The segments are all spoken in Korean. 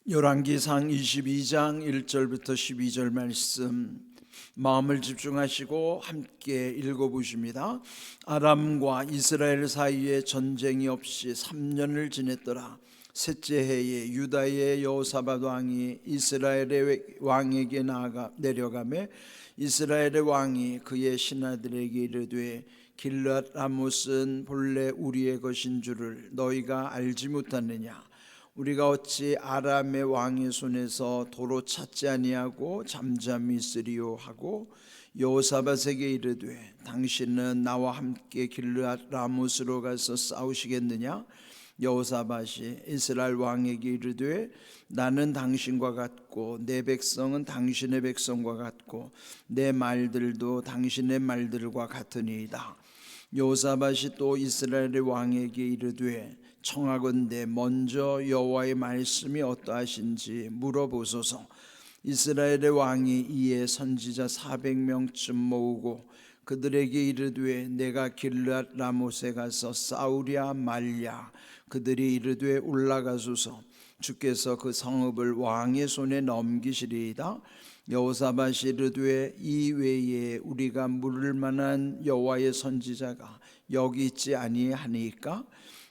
열왕기상 22장 1절부터 12절 말씀 마음을 집중하시고 함께 읽어보십니다. 아람과 이스라엘 사이에 전쟁이 없이 3년을 지냈더라. 셋째 해에 유다의 여호사밧 왕이 이스라엘의 왕에게 내려가매 이스라엘의 왕이 그의 신하들에게 이르되 길앗 라못은 본래 우리의 것인 줄을 너희가 알지 못하느냐? 우리가 어찌 아람의 왕의 손에서 도로 찾지 아니하고 잠잠히 있으리요 하고 여호사밧에게 이르되 당신은 나와 함께 길앗 라못으로 가서 싸우시겠느냐? 여호사밧이 이스라엘 왕에게 이르되 나는 당신과 같고 내 백성은 당신의 백성과 같고 내 말들도 당신의 말들과 같으니이다. 여호사밧이 또 이스라엘의 왕에게 이르되 청하건대 먼저 여호와의 말씀이 어떠하신지 물어보소서. 이스라엘의 왕이 이에 선지자 400명쯤 모으고 그들에게 이르되 내가 길앗 라못에 가서 싸우랴 말랴. 그들이 이르되 올라가소서. 주께서 그 성읍을 왕의 손에 넘기시리이다. 여호사밧이 이르되 이 외에 우리가 물을 만한 여호와의 선지자가 여기 있지 아니하니까?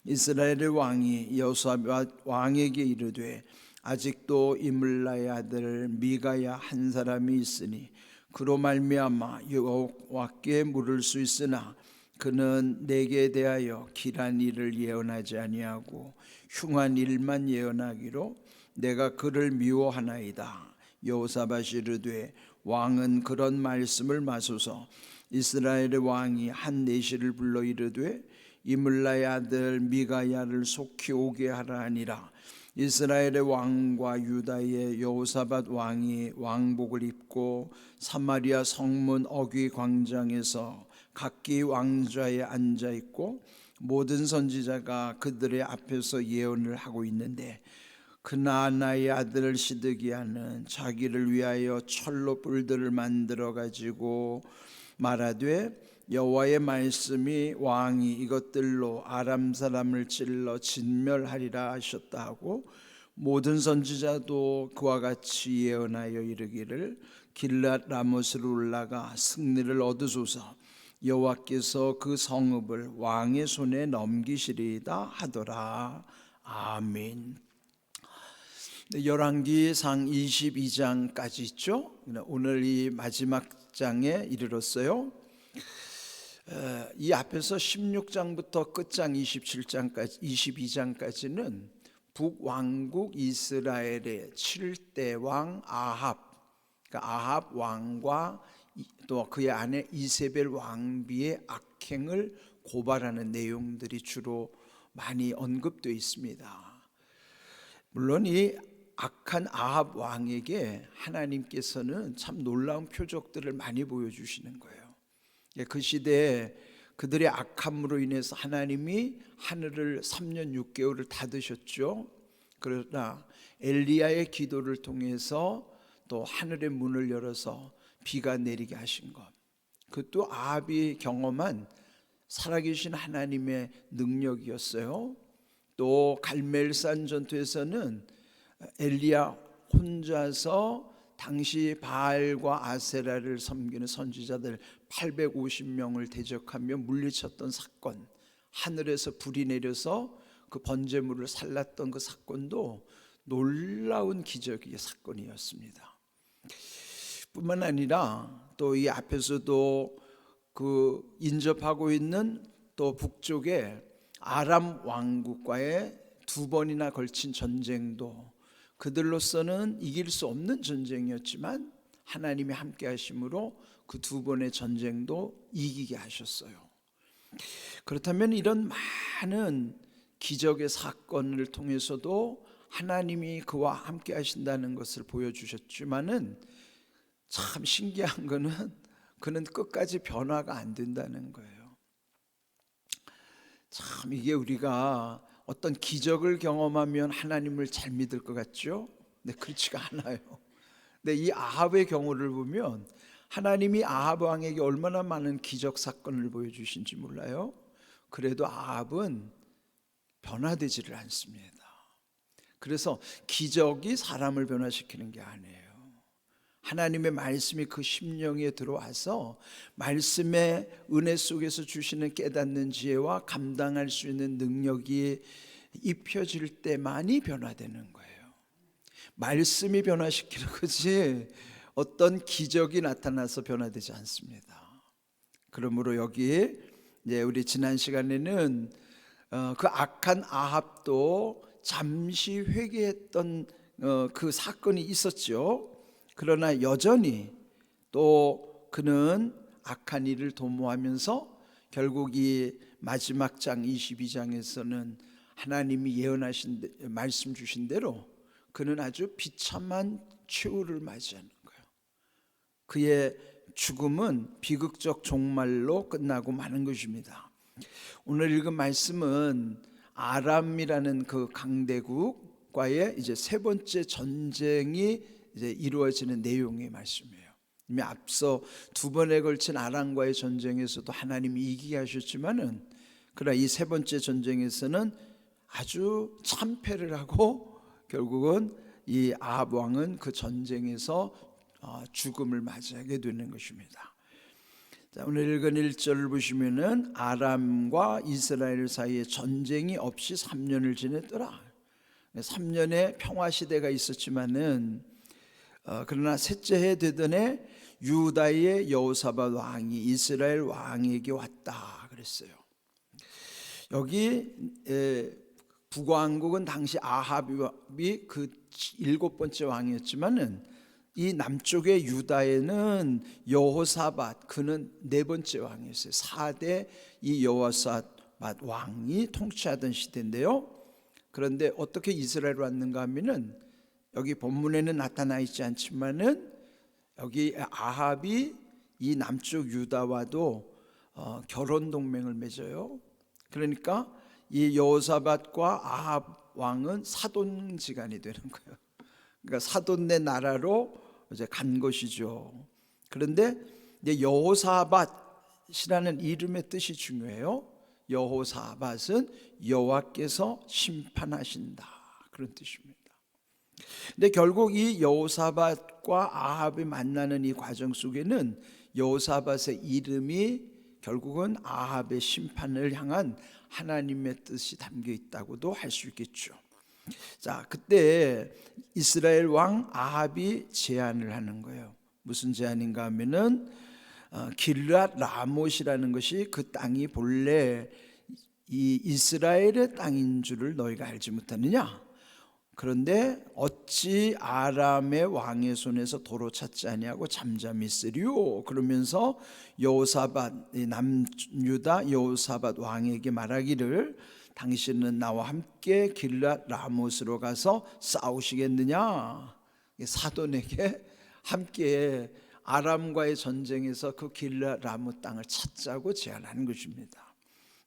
이스라엘의 왕이 여호사밧 왕에게 이르되 아직도 이물라의 아들 미가야 한 사람이 있으니 그로 말미암아 여호와께 물을 수 있으나 그는 내게 대하여 길한 일을 예언하지 아니하고 흉한 일만 예언하기로 내가 그를 미워하나이다. 여호사밧이 이르되 왕은 그런 말씀을 마소서. 이스라엘의 왕이 한 내시를 불러 이르되 이물라의 아들 미가야를 속히 오게 하라 하니라. 이스라엘의 왕과 유다의 여호사밧 왕이 왕복을 입고 사마리아 성문 어귀 광장에서 각기 왕좌에 앉아 있고 모든 선지자가 그들의 앞에서 예언을 하고 있는데 그나아나의 아들 시드기야는 자기를 위하여 철로 뿔들을 만들어 가지고 말하되 여호와의 말씀이 왕이 이것들로 아람 사람을 찔러 진멸하리라 하셨다 하고 모든 선지자도 그와 같이 예언하여 이르기를 길앗 라못으로 올라가 승리를 얻으소서. 여호와께서 그 성읍을 왕의 손에 넘기시리이다 하더라. 아멘. 열왕기상 22장까지 있죠. 오늘 이 마지막 장에 이르렀어요. 이 앞에서 16장부터 끝장 22장까지는 북왕국 이스라엘의 7대 왕 아합, 그러니까 아합 왕과 또 그의 아내 이세벨 왕비의 악행을 고발하는 내용들이 주로 많이 언급되어 있습니다. 물론 이 악한 아합 왕에게 하나님께서는 참 놀라운 표적들을 많이 보여주시는 거예요. 그 시대에 그들의 악함으로 인해서 하나님이 하늘을 3년 6개월을 닫으셨죠. 그러나 엘리야의 기도를 통해서 또 하늘의 문을 열어서 비가 내리게 하신 것, 그것도 아합이 경험한 살아계신 하나님의 능력이었어요. 또 갈멜산 전투에서는 엘리야 혼자서 당시 바알과 아세라를 섬기는 선지자들 850명을 대적하며 물리쳤던 사건, 하늘에서 불이 내려서 그 번제물을 살랐던 그 사건도 놀라운 기적의 사건이었습니다. 뿐만 아니라 또 이 앞에서도 그 인접하고 있는 또 북쪽에 아람 왕국과의 2번이나 걸친 전쟁도 그들로서는 이길 수 없는 전쟁이었지만 하나님이 함께 하심으로 그 2번의 전쟁도 이기게 하셨어요. 그렇다면 이런 많은 기적의 사건을 통해서도 하나님이 그와 함께 하신다는 것을 보여주셨지만은 참 신기한 거는 그는 끝까지 변화가 안 된다는 거예요. 참 이게 우리가 어떤 기적을 경험하면 하나님을 잘 믿을 것 같죠? 네, 그렇지가 않아요. 근데 이 아합의 경우를 보면 하나님이 아합 왕에게 얼마나 많은 기적 사건을 보여주신지 몰라요. 그래도 아합은 변화되지를 않습니다. 그래서 기적이 사람을 변화시키는 게 아니에요. 하나님의 말씀이 그 심령에 들어와서 말씀의 은혜 속에서 주시는 깨닫는 지혜와 감당할 수 있는 능력이 입혀질 때만이 변화되는 거예요. 말씀이 변화시키는 거지 어떤 기적이 나타나서 변화되지 않습니다. 그러므로 여기 이제 우리 지난 시간에는 그 악한 아합도 잠시 회개했던 그 사건이 있었죠. 그러나 여전히 또 그는 악한 일을 도모하면서 결국 이 마지막 장 22장에서는 하나님이 예언하신 말씀 주신 대로 그는 아주 비참한 최후를 맞이하는 거예요. 그의 죽음은 비극적 종말로 끝나고 마는 것입니다. 오늘 읽은 말씀은 아람이라는 그 강대국과의 이제 세 번째 전쟁이 이제 이루어지는 내용의 말씀이에요. 이미 앞서 두 번에 걸친 아람과의 전쟁에서도 하나님이 이기게 하셨지만은 그러나 이 세 번째 전쟁에서는 아주 참패를 하고 결국은 이 아합 왕은 그 전쟁에서 죽음을 맞이하게 되는 것입니다. 자, 오늘 읽은 1절을 보시면은 아람과 이스라엘 사이에 전쟁이 없이 3년을 지냈더라. 3년의 평화 시대가 있었지만은 그러나 셋째 해 되던 해 유다의 여호사밧 왕이 이스라엘 왕에게 왔다 그랬어요. 여기 북왕국은 당시 아합이 그 7번째 왕이었지만은 이 남쪽의 유다에는 여호사밧 그는 4번째 왕이었어요. 4대 이 여호사밧 왕이 통치하던 시대인데요. 그런데 어떻게 이스라엘로 왔는가 하면은 여기 본문에는 나타나 있지 않지만은 여기 아합이 이 남쪽 유다와도 결혼 동맹을 맺어요. 그러니까 이 여호사밧과 아합 왕은 사돈지간이 되는 거예요. 그러니까 사돈네 나라로 이제 간 것이죠. 그런데 이제 여호사밧이라는 이름의 뜻이 중요해요. 여호사밧은 여호와께서 심판하신다 그런 뜻입니다. 근데 결국 이 여호사밧과 아합이 만나는 이 과정 속에는 여호사밧의 이름이 결국은 아합의 심판을 향한 하나님의 뜻이 담겨 있다고도 할 수 있겠죠. 자, 그때 이스라엘 왕 아합이 제안을 하는 거예요. 무슨 제안인가 하면은 길랏 라못이라는 것이 그 땅이 본래 이 이스라엘의 땅인 줄을 너희가 알지 못하느냐? 그런데 어찌 아람의 왕의 손에서 도로 찾지 아니하고 잠잠히 있으리요? 그러면서 여호사밧 남유다 여호사밧 왕에게 말하기를 당신은 나와 함께 길랏 라못으로 가서 싸우시겠느냐? 사돈에게 함께 아람과의 전쟁에서 그 길랏 라못 땅을 찾자고 제안하는 것입니다.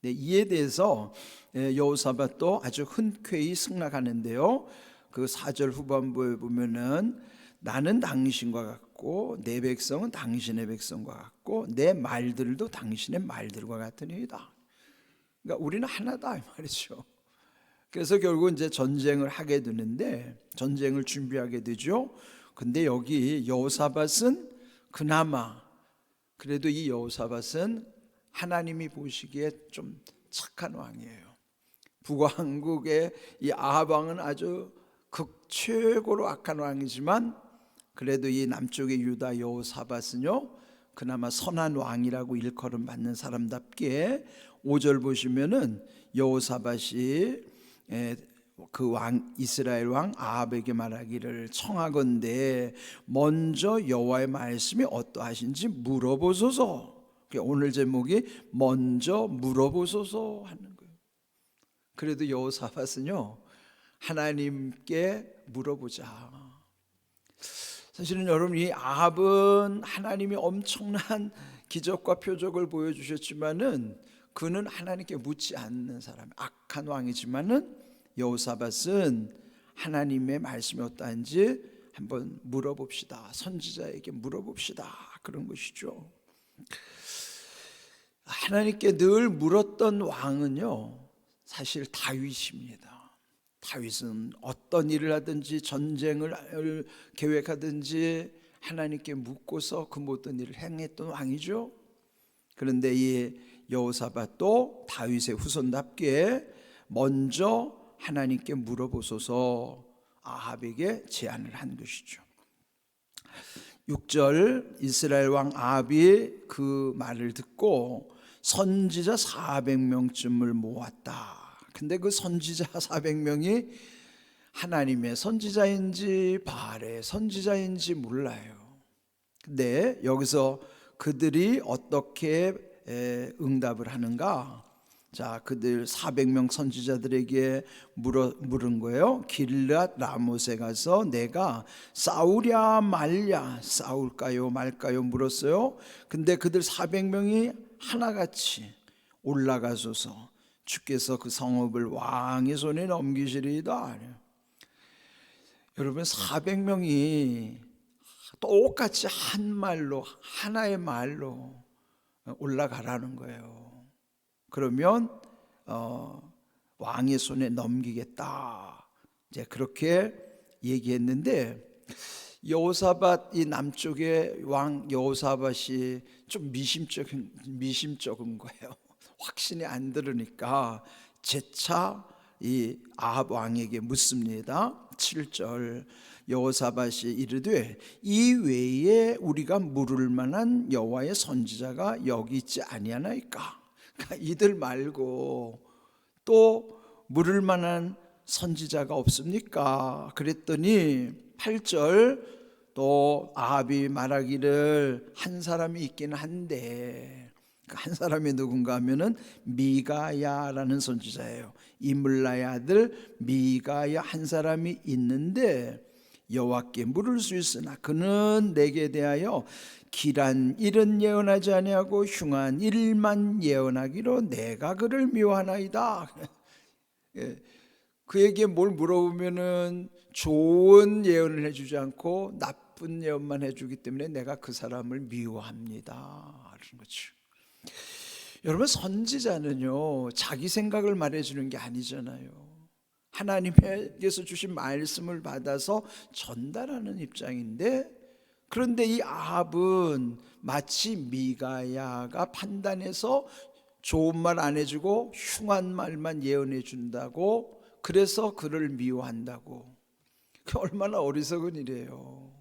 이에 대해서 여호사밧도 아주 흔쾌히 승낙하는데요. 그 4절 후반부에 보면은 나는 당신과 같고 내 백성은 당신의 백성과 같고 내 말들도 당신의 말들과 같으니이다. 그러니까 우리는 하나다 이 말이죠. 그래서 결국 이제 전쟁을 하게 되는데 전쟁을 준비하게 되죠. 근데 여기 여호사밧은 그나마 그래도 이 여호사밧은 하나님이 보시기에 좀 착한 왕이에요. 북왕국의 이 아합 왕은 아주 최고로 악한 왕이지만 그래도 이 남쪽의 유다 여호사밧은요 그나마 선한 왕이라고 일컬음 받는 사람답게 5절 보시면은 여호사밧이 그 왕 이스라엘 왕 아합에게 말하기를 청하건대 먼저 여호와의 말씀이 어떠하신지 물어보소서. 오늘 제목이 먼저 물어보소서 하는 거예요. 그래도 여호사밧은요 하나님께 물어보자. 사실은 여러분 이 아합은 하나님이 엄청난 기적과 표적을 보여주셨지만은 그는 하나님께 묻지 않는 사람, 악한 왕이지만은 여호사밧은 하나님의 말씀이 어떠한지 한번 물어봅시다. 선지자에게 물어봅시다. 그런 것이죠. 하나님께 늘 물었던 왕은요 사실 다윗입니다. 다윗은 어떤 일을 하든지 전쟁을 계획하든지 하나님께 묻고서 그 모든 일을 행했던 왕이죠. 그런데 이 여호사밧도 다윗의 후손답게 먼저 하나님께 물어보소서 아합에게 제안을 한 것이죠. 6절 이스라엘 왕 아합이 그 말을 듣고 선지자 400명쯤을 모았다. 근데 그 선지자 400명이 하나님의 선지자인지 바알의 선지자인지 몰라요. 근데 여기서 그들이 어떻게 응답을 하는가? 자, 그들 400명 선지자들에게 물은 거예요. 길앗 라못에 가서 내가 싸우랴 말랴, 싸울까요 말까요 물었어요. 근데 그들 400명이 하나같이 올라가소서, 주께서 그 성읍을 왕의 손에 넘기시리이다. 여러분 400명이 똑같이 한 말로, 하나의 말로 올라가라는 거예요. 그러면 왕의 손에 넘기겠다, 이제 그렇게 얘기했는데, 여호사밧, 이 남쪽의 왕 여호사밧이 좀 미심쩍은 거예요. 확신이 안 들으니까 재차 이 아합 왕에게 묻습니다. 7절 여호사밧이 이르되 이 외에 우리가 물을 만한 여호와의 선지자가 여기 있지 아니하나이까? 그러니까 이들 말고 또 물을 만한 선지자가 없습니까? 그랬더니 8절 또 아합이 말하기를 한 사람이 있긴 한데, 한 사람이 누군가 하면은 미가야라는 선지자예요. 이물라의 아들 미가야 한 사람이 있는데 여호와께 물을 수 있으나 그는 내게 대하여 길한 일은 예언하지 아니하고 흉한 일만 예언하기로 내가 그를 미워하나이다. 그에게 뭘 물어보면은 좋은 예언을 해주지 않고 나쁜 예언만 해주기 때문에 내가 그 사람을 미워합니다, 그런 거죠. 여러분 선지자는요 자기 생각을 말해주는 게 아니잖아요. 하나님께서 주신 말씀을 받아서 전달하는 입장인데, 그런데 이 아합은 마치 미가야가 판단해서 좋은 말 안 해주고 흉한 말만 예언해 준다고, 그래서 그를 미워한다고. 그 얼마나 어리석은 일이에요.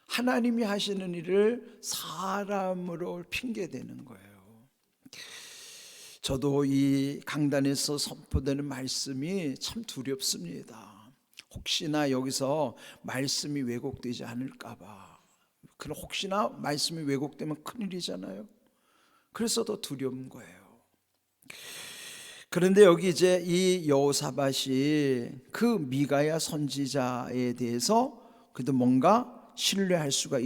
하나님이 하시는 일을 사람으로 핑계대는 거예요. 저도 이 강단에서 선포되는 말씀이 참 두렵습니다. 혹시나 여기서 말씀이 왜곡되지 않을까 봐. 그럼 혹시나 말씀이 왜곡되면 큰일이잖아요. 그래서 더 두려운 거예요. 그런데 여기 이제 이 여호사밧이 그 미가야 선지자에 대해서 그래도 뭔가 신뢰할 수가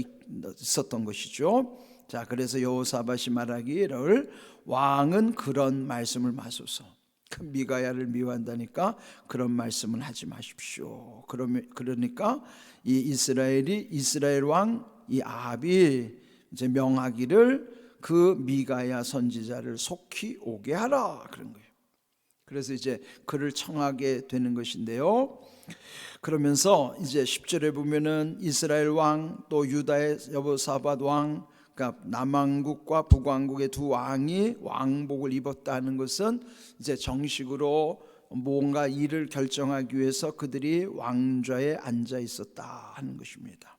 있었던 것이죠. 자, 그래서 여호사밧이 말하기를 왕은 그런 말씀을 마소서. 그 미가야를 미워한다니까 그런 말씀은 하지 마십시오. 그러니까 이 이스라엘 왕 이 아합이 이제 명하기를 그 미가야 선지자를 속히 오게 하라, 그런 거예요. 그래서 이제 그를 청하게 되는 것인데요. 그러면서 이제 10절에 보면은 이스라엘 왕 또 유다의 여호사밧 왕, 그러니까 남왕국과 북왕국의 두 왕이 왕복을 입었다는 것은 이제 정식으로 뭔가 일을 결정하기 위해서 그들이 왕좌에 앉아 있었다 하는 것입니다.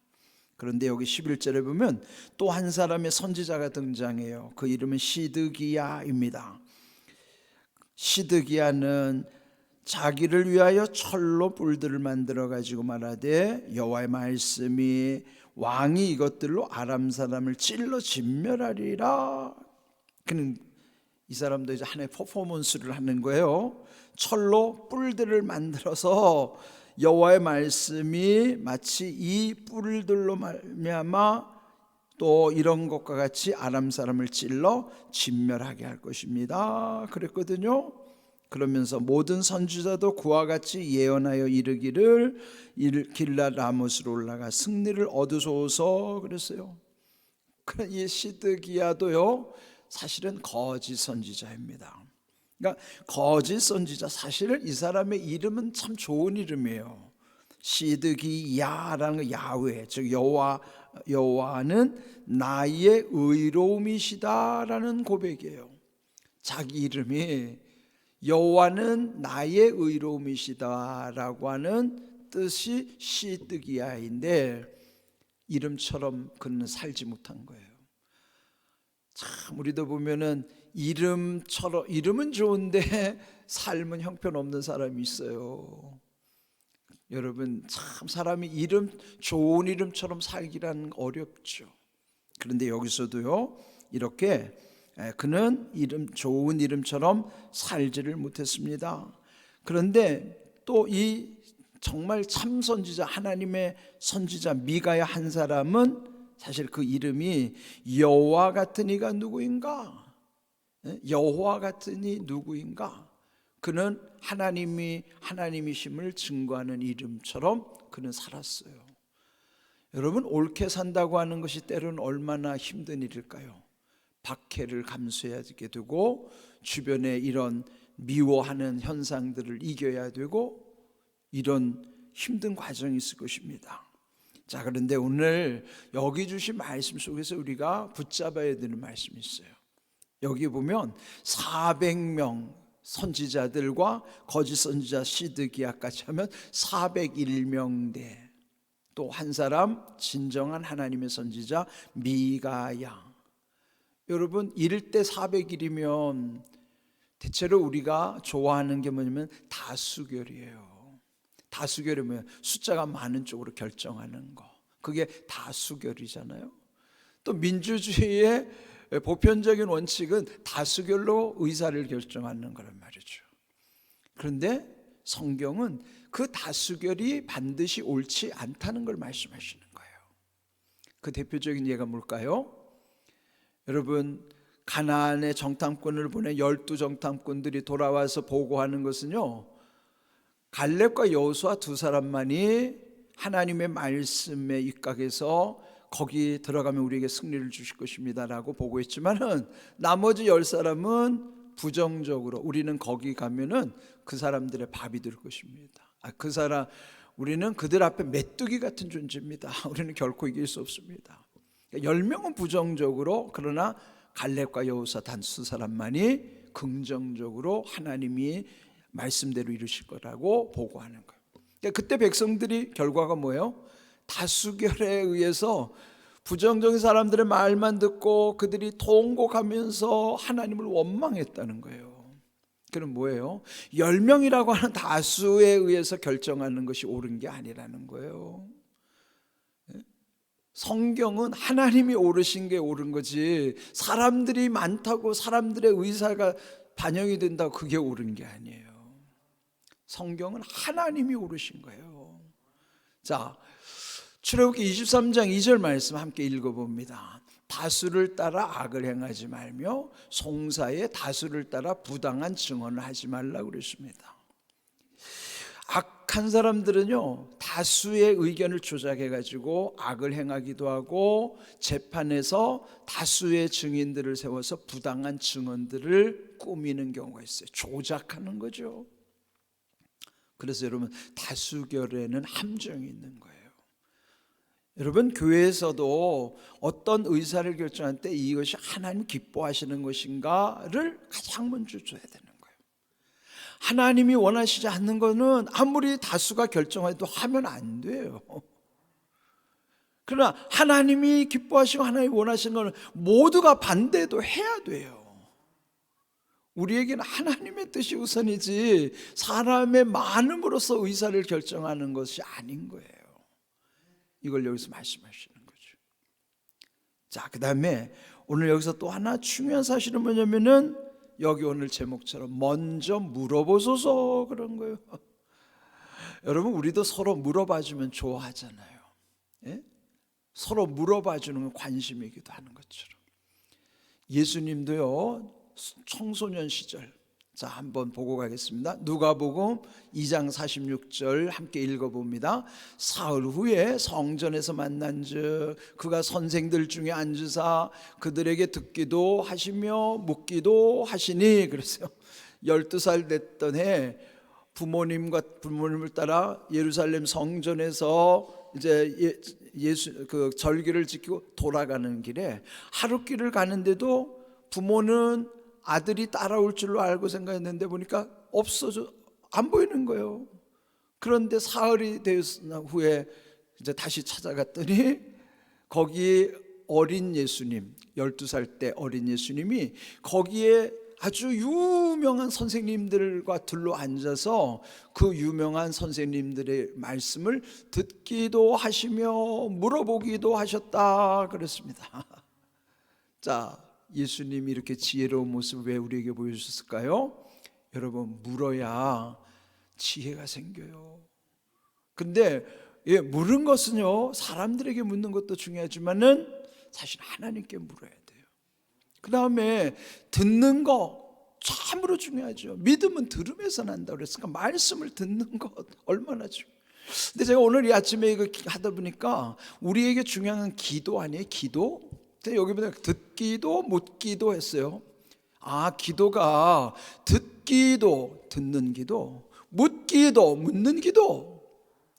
그런데 여기 11절에 보면 또 한 사람의 선지자가 등장해요. 그 이름은 시드기야입니다. 시드기야는 자기를 위하여 철로 뿔들을 만들어 가지고 말하되 여호와의 말씀이 왕이 이것들로 아람 사람을 찔러 진멸하리라. 그는 이 사람도 이제 하나의 퍼포먼스를 하는 거예요. 철로 뿔들을 만들어서 여호와의 말씀이 마치 이 뿔들로 말미암아 또 이런 것과 같이 아람 사람을 찔러 진멸하게 할 것입니다, 그랬거든요. 그러면서 모든 선지자도 그와 같이 예언하여 이르기를 길앗 라못으로 올라가 승리를 얻으소서 그랬어요. 이 시드기야도요 사실은 거짓 선지자입니다. 그러니까 거짓 선지자, 사실은 이 사람의 이름은 참 좋은 이름이에요. 시드기야라는 거, 야훼, 즉 여호와는 나의 의로움이시다라는 고백이에요. 자기 이름이 여호와는 나의 의로움이시다라고 하는 뜻이 시드기야인데 이름처럼 그는 살지 못한 거예요. 참 우리도 보면은 이름은 좋은데 삶은 형편없는 사람이 있어요. 여러분, 참 사람이 좋은 이름처럼 살기란 어렵죠. 그런데 여기서도요, 이렇게 그는 좋은 이름처럼 살지를 못했습니다. 그런데 또 이 정말 참 선지자, 하나님의 선지자 미가야 한 사람은 사실 그 이름이 여호와 같은 이가 누구인가? 여호와 같은 이 누구인가? 그는 하나님이심을 증거하는 이름처럼 그는 살았어요. 여러분, 옳게 산다고 하는 것이 때로는 얼마나 힘든 일일까요? 박해를 감수하게 되고 주변에 이런 미워하는 현상들을 이겨야 되고 이런 힘든 과정이 있을 것입니다. 자, 그런데 오늘 여기 주신 말씀 속에서 우리가 붙잡아야 되는 말씀이 있어요. 여기 보면 400명 선지자들과 거짓 선지자 시드기야까지 하면 401명대, 또 한 사람 진정한 하나님의 선지자 미가야. 여러분, 1대 400일이면 대체로 우리가 좋아하는 게 뭐냐면 다수결이에요. 다수결이 뭐예요? 숫자가 많은 쪽으로 결정하는 거, 그게 다수결이잖아요. 또 민주주의의 보편적인 원칙은 다수결로 의사를 결정하는 거란 말이죠. 그런데 성경은 그 다수결이 반드시 옳지 않다는 걸 말씀하시는 거예요. 그 대표적인 예가 뭘까요? 여러분, 가나안의 정탐꾼을 보낸 12정탐꾼들이 돌아와서 보고하는 것은요, 갈렙과 여호수아 두 사람만이 하나님의 말씀에 입각해서 거기 들어가면 우리에게 승리를 주실 것입니다 라고 보고했지만은 나머지 10사람은 부정적으로 우리는 거기 가면은 그 사람들의 밥이 될 것입니다. 우리는 그들 앞에 메뚜기 같은 존재입니다. 우리는 결코 이길 수 없습니다. 10명은 부정적으로, 그러나 갈렙과 여호수아 단 두 사람만이 긍정적으로 하나님이 말씀대로 이루실 거라고 보고하는 거예요. 그때 백성들이 결과가 뭐예요? 다수결에 의해서 부정적인 사람들의 말만 듣고 그들이 통곡하면서 하나님을 원망했다는 거예요. 그럼 뭐예요? 10명이라고 하는 다수에 의해서 결정하는 것이 옳은 게 아니라는 거예요. 성경은 하나님이 오르신 게 옳은 거지, 사람들이 많다고 사람들의 의사가 반영이 된다고 그게 옳은 게 아니에요. 성경은 하나님이 오르신 거예요. 자, 출애굽기 23장 2절 말씀 함께 읽어봅니다. 다수를 따라 악을 행하지 말며 송사에 다수를 따라 부당한 증언을 하지 말라고 그랬습니다. 악한 사람들은요, 다수의 의견을 조작해가지고 악을 행하기도 하고 재판에서 다수의 증인들을 세워서 부당한 증언들을 꾸미는 경우가 있어요. 조작하는 거죠. 그래서 여러분, 다수결에는 함정이 있는 거예요. 여러분, 교회에서도 어떤 의사를 결정할 때 이것이 하나님 기뻐하시는 것인가를 가장 먼저 줘야 되는 거예요. 하나님이 원하시지 않는 거는 아무리 다수가 결정해도 하면 안 돼요. 그러나 하나님이 기뻐하시고 하나님이 원하시는 거는 모두가 반대도 해야 돼요. 우리에게는 하나님의 뜻이 우선이지 사람의 많음으로써 의사를 결정하는 것이 아닌 거예요. 이걸 여기서 말씀하시는 거죠. 자, 그 다음에 오늘 여기서 또 하나 중요한 사실은 뭐냐면은 여기 오늘 제목처럼 먼저 물어보소서 그런 거예요. 여러분, 우리도 서로 물어봐주면 좋아하잖아요. 예? 서로 물어봐주는 관심이기도 하는 것처럼 예수님도요, 청소년 시절, 자, 한번 보고 가겠습니다. 누가복음 2장 46절 함께 읽어봅니다. 사흘 후에 성전에서 만난즉 그가 선생들 중에 앉으사 그들에게 듣기도 하시며 묻기도 하시니, 그랬어요. 12살 됐던 해 부모님을 따라 예루살렘 성전에서 이제 예수 그 절기를 지키고 돌아가는 길에 하룻길을 가는데도 부모는 아들이 따라올 줄로 알고 생각했는데 보니까 없어져 안 보이는 거예요. 그런데 사흘이 되었 후에 이제 다시 찾아갔더니 거기 어린 예수님, 12살 때 어린 예수님이 거기에 아주 유명한 선생님들과 둘러 앉아서 그 유명한 선생님들의 말씀을 듣기도 하시며 물어보기도 하셨다 그랬습니다. 자, 예수님이 이렇게 지혜로운 모습을 왜 우리에게 보여주셨을까요? 여러분, 물어야 지혜가 생겨요. 근데 물은 것은요, 사람들에게 묻는 것도 중요하지만은 사실 하나님께 물어야 돼요. 그 다음에 듣는 거 참으로 중요하죠. 믿음은 들음에서 난다고 그랬으니까 말씀을 듣는 것 얼마나 중요해요. 근데 제가 오늘 이 아침에 이거 하다 보니까 우리에게 중요한 건 기도 아니에요? 기도? 여기 보면 듣기도 묻기도 했어요. 아, 기도가 듣기도 듣는 기도, 묻기도 묻는 기도.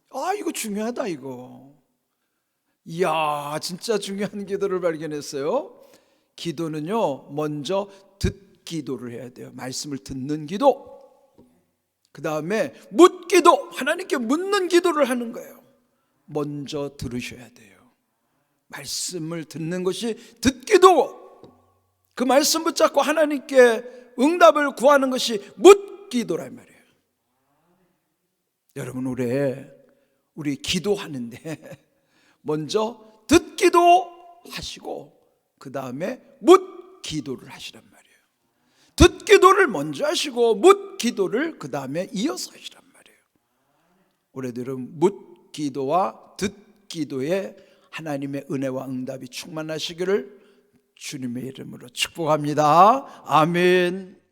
아, 이거 중요하다 이거. 이야, 진짜 중요한 기도를 발견했어요. 기도는요, 먼저 듣기도를 해야 돼요. 말씀을 듣는 기도. 그 다음에 묻기도, 하나님께 묻는 기도를 하는 거예요. 먼저 들으셔야 돼요. 말씀을 듣는 것이 듣기도, 그 말씀 붙잡고 하나님께 응답을 구하는 것이 묻기도란 말이에요. 여러분, 우리 기도하는데 먼저 듣기도 하시고 그 다음에 묻기도를 하시란 말이에요. 듣기도를 먼저 하시고 묻기도를 그 다음에 이어서 하시란 말이에요. 올해들은 묻기도와 듣기도에 하나님의 은혜와 응답이 충만하시기를 주님의 이름으로 축복합니다. 아멘.